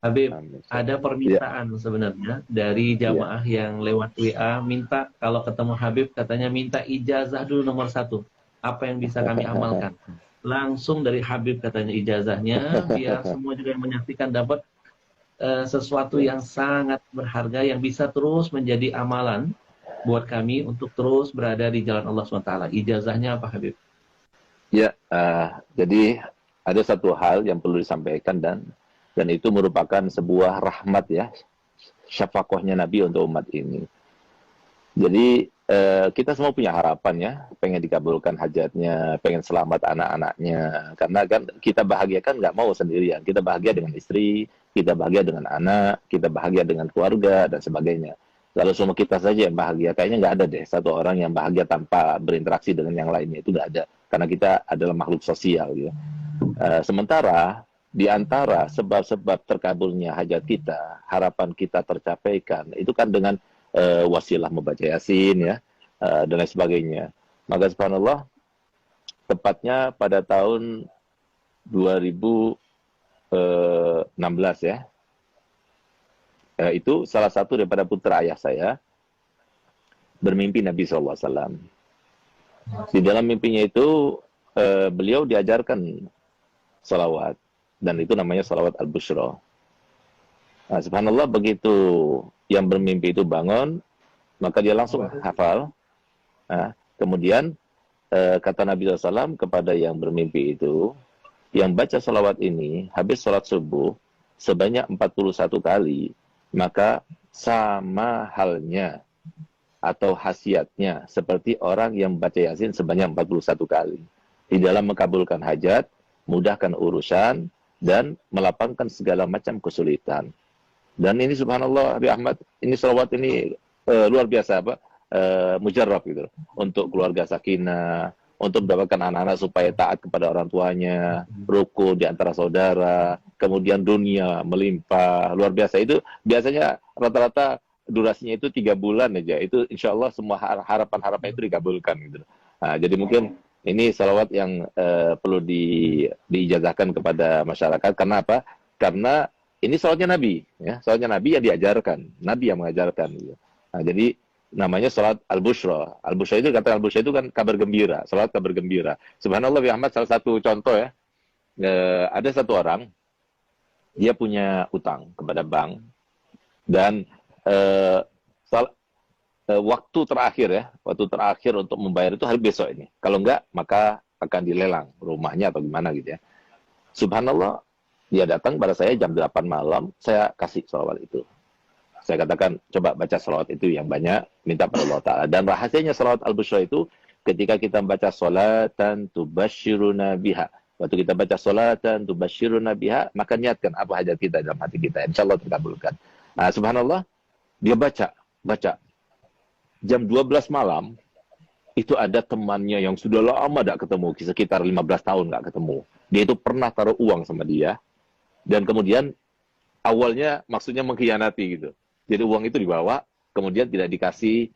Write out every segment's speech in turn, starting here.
Habib, Amin. ada Ya. permintaan sebenarnya dari Ya. jamaah yang lewat WA minta kalau ketemu Habib katanya minta ijazah dulu nomor satu. Apa yang bisa kami amalkan? Langsung dari Habib katanya ijazahnya, biar semua juga yang menyaksikan dapat sesuatu Ya. yang sangat berharga yang bisa terus menjadi amalan buat kami untuk terus berada di jalan Allah SWT. Ijazahnya apa Habib? Ya, jadi ada satu hal yang perlu disampaikan dan itu merupakan sebuah rahmat ya, syafaqahnya Nabi untuk umat ini. Jadi kita semua punya harapan ya, pengen dikabulkan hajatnya, pengen selamat anak-anaknya. Karena kan kita bahagia kan nggak mau sendirian. Kita bahagia dengan istri, kita bahagia dengan anak, kita bahagia dengan keluarga dan sebagainya. Lalu semua kita saja yang bahagia, kayaknya nggak ada deh satu orang yang bahagia tanpa berinteraksi dengan yang lainnya, itu nggak ada. Karena kita adalah makhluk sosial gitu. Sementara di antara sebab-sebab terkabulnya hajat kita, harapan kita tercapaikan, itu kan dengan wasilah membaca Yasin ya, dan lain sebagainya. Maka subhanallah, tepatnya pada tahun 2016 ya, itu salah satu daripada putra ayah saya bermimpi Nabi SAW. Di dalam mimpinya itu beliau diajarkan salawat, dan itu namanya salawat al-bushra. Nah, subhanallah, begitu yang bermimpi itu bangun, maka dia langsung hafal. Nah, kemudian kata Nabi SAW kepada yang bermimpi itu, yang baca salawat ini habis sholat subuh sebanyak 41 kali, maka sama halnya atau khasiatnya seperti orang yang baca Yasin sebanyak 41 kali. Di dalam mengabulkan hajat, mudahkan urusan, dan melapangkan segala macam kesulitan. Dan ini subhanallah, Habib Ahmad, ini salawat ini luar biasa apa? Mujarrab gitu. Untuk keluarga sakinah, untuk mendapatkan anak-anak supaya taat kepada orang tuanya, rukun di antara saudara, kemudian dunia melimpah, luar biasa. Itu biasanya rata-rata durasinya itu 3 bulan aja. Itu insya Allah semua harapan-harapan itu dikabulkan gitu. Nah, jadi mungkin ini salawat yang perlu diijazahkan kepada masyarakat. Karena apa? Karena ini salawatnya Nabi, ya, salawatnya Nabi yang diajarkan, Nabi yang mengajarkan. Gitu. Nah, jadi namanya salat al-bushra. Al-bushra itu, kata al-bushra itu kan kabar gembira, salat kabar gembira. Subhanallah, Bi Ahmad, salah satu contoh ya, ada satu orang, dia punya utang kepada bank, dan eh, waktu terakhir untuk membayar itu hari besok ini. Kalau enggak, maka akan dilelang rumahnya atau gimana gitu ya. Subhanallah, dia datang pada saya jam 8 malam, saya kasih salawat itu. Saya katakan, coba baca salawat itu yang banyak, minta pada Allah Ta'ala. Dan rahasianya salawat al-bushra itu, ketika kita baca salatan tubashiruna biha. Waktu kita baca salatan tubashiruna biha, maka niatkan apa hajat kita dalam hati kita. Insya Allah terkabulkan. Nah, subhanallah, dia baca. Jam 12 malam, itu ada temannya yang sudah lama tidak ketemu, sekitar 15 tahun nggak ketemu. Dia itu pernah taruh uang sama dia, dan kemudian awalnya maksudnya mengkhianati gitu. Jadi uang itu dibawa, kemudian tidak dikasih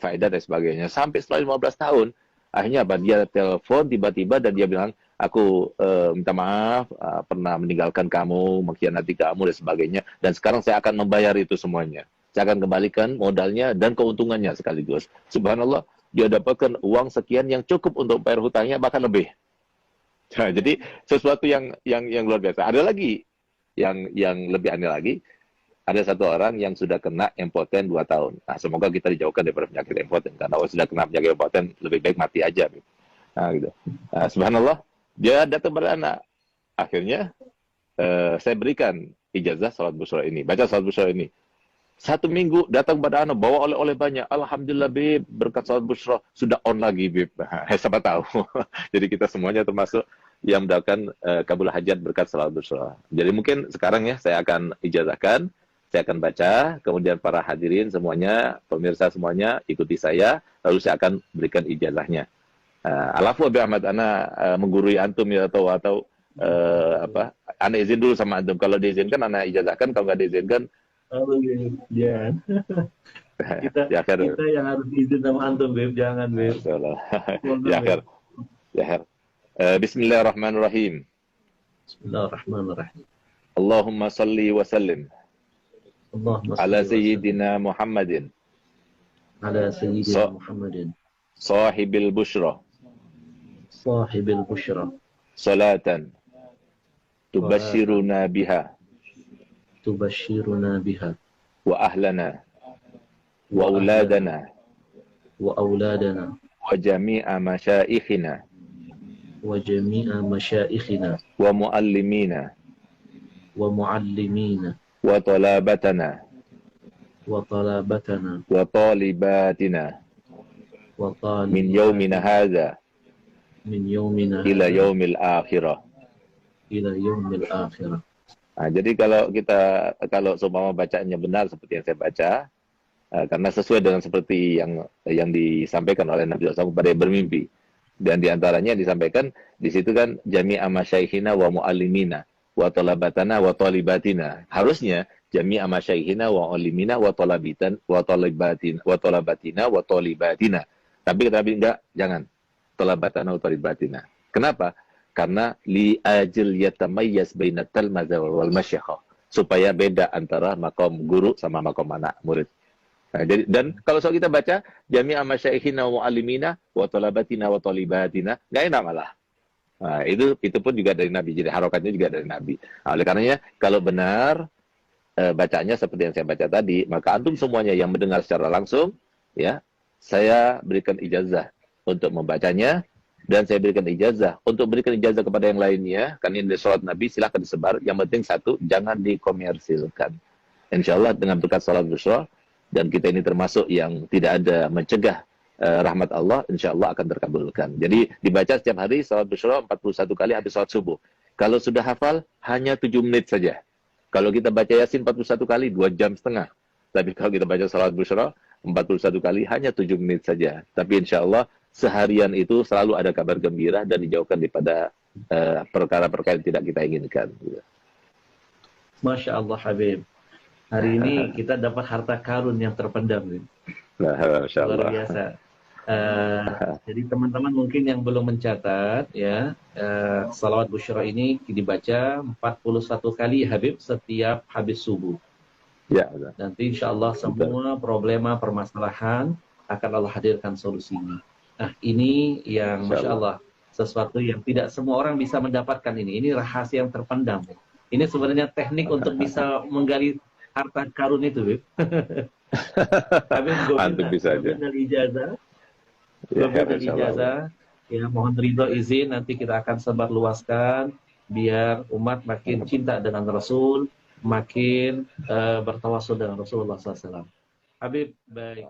faedah dan sebagainya. Sampai setelah 15 tahun, akhirnya apa? Dia telepon tiba-tiba dan dia bilang, aku minta maaf, pernah meninggalkan kamu, mengkhianati kamu dan sebagainya. Dan sekarang saya akan membayar itu semuanya. Saya akan kembalikan modalnya dan keuntungannya sekaligus. Subhanallah, dia dapatkan uang sekian yang cukup untuk bayar hutangnya, bahkan lebih. Nah, jadi sesuatu yang luar biasa. Ada lagi yang lebih aneh lagi, ada satu orang yang sudah kena impoten 2 tahun. Nah, semoga kita dijauhkan daripada penyakit impoten. Karena kalau sudah kena penyakit impoten, lebih baik mati aja. Nah, gitu. Nah, subhanallah, dia datang pada anak. Akhirnya, saya berikan ijazah salat busra ini. Baca salat busra ini. 1 minggu datang pada anak, bawa oleh-oleh banyak. Alhamdulillah, Bib, berkat salat busra. Sudah on lagi, Bib. Siapa tahu. Jadi kita semuanya termasuk yang mendapatkan kabul hajat berkat salat busra. Jadi mungkin sekarang ya, saya akan ijazahkan. Saya akan baca, kemudian para hadirin semuanya, pemirsa semuanya, ikuti saya, lalu saya akan berikan ijazahnya. Alafu Abi Ahmad, ana menggurui antum ya, atau ana izin dulu sama antum. Kalau diizinkan, ana ijazahkan. Kalau nggak diizinkan, Oh, jangan. Kita ya akhir, kita yang harus izin sama antum, Beb. Jangan, Beb. ya Mohon, akhir, Beb. ya akhir. Bismillahirrahmanirrahim. Bismillahirrahmanirrahim. Allahumma salli wa sallim Allahumma ala salli wa sallim sayyidina Muhammadin ala sayyidina Muhammadin sahibil bushra sahibil bushra salatan tubashiruna biha tubashiruna biha wa ahlana wa auladana wa auladana wa jami'a masyaikhina wa jami'a masyaikhina wa muallimina wa muallimina wa talabatana wa talabatana wa talibatina wa min yaumina hadha min yaumina ila yaumil akhirah. ila yaumil akhirah. Nah, jadi kalau seumpama bacanya benar seperti yang saya baca, karena sesuai dengan seperti yang disampaikan oleh Nabi SAW kepada yang bermimpi, dan diantaranya disampaikan di situ kan jami'a masyaikhina wa muallimina wa talabatana wa talibatina. Harusnya jami'a masyaikhina wa muallimina wa talabitan wa talibatina wa talabatina wa talibatina. Tapi enggak, jangan talabatana wa talibatina. Kenapa? Karena li ajil yatamayyaz bainat talmaza wal masyayikh, supaya beda antara makom guru sama makom anak murid. Nah, jadi, dan kalau soal kita baca jami'a masyaikhina wa muallimina wa talabatina wa talibatina, enggak enak malah. Nah, itu pun juga dari Nabi. Jadi harokatnya juga dari Nabi. Nah, oleh karenanya kalau benar bacanya seperti yang saya baca tadi, maka antum semuanya yang mendengar secara langsung, ya, saya berikan ijazah untuk membacanya. Dan saya berikan ijazah untuk berikan ijazah kepada yang lainnya. Kan ini sholat Nabi, silahkan disebar. Yang penting satu, jangan dikomersilkan. Insya Allah dengan berkat sholat bushra, dan kita ini termasuk yang tidak ada mencegah rahmat Allah, insya Allah akan terkabulkan. Jadi dibaca setiap hari sholat bushra 41 kali habis sholat subuh. Kalau sudah hafal, hanya 7 menit saja. Kalau kita baca Yasin 41 kali, 2 jam setengah. Tapi kalau kita baca sholat bushra 41 kali, hanya 7 menit saja. Tapi insya Allah seharian itu selalu ada kabar gembira dan dijauhkan daripada perkara-perkara yang tidak kita inginkan. Masya Allah Habib. Hari ini kita dapat harta karun yang terpendam. Nah, Masya Allah. Luar biasa. Jadi teman-teman mungkin yang belum mencatat, ya, salawat busyra ini dibaca 41 kali Habib setiap habis subuh. Ya, betul. Nanti insya Allah semua problema permasalahan akan Allah hadirkan solusinya. Nah, ini yang Masya Allah, sesuatu yang tidak semua orang bisa mendapatkan ini. Ini rahasia yang terpendam. Ini sebenarnya teknik untuk bisa menggali harta karun itu, Bib. Antum bisa aja. Dari ijazah. Dari ijazah. Ya, mohon ridho izin, nanti kita akan sebar luaskan biar umat makin cinta dengan Rasul, makin bertawasul dengan Rasulullah SAW. Habib, baik.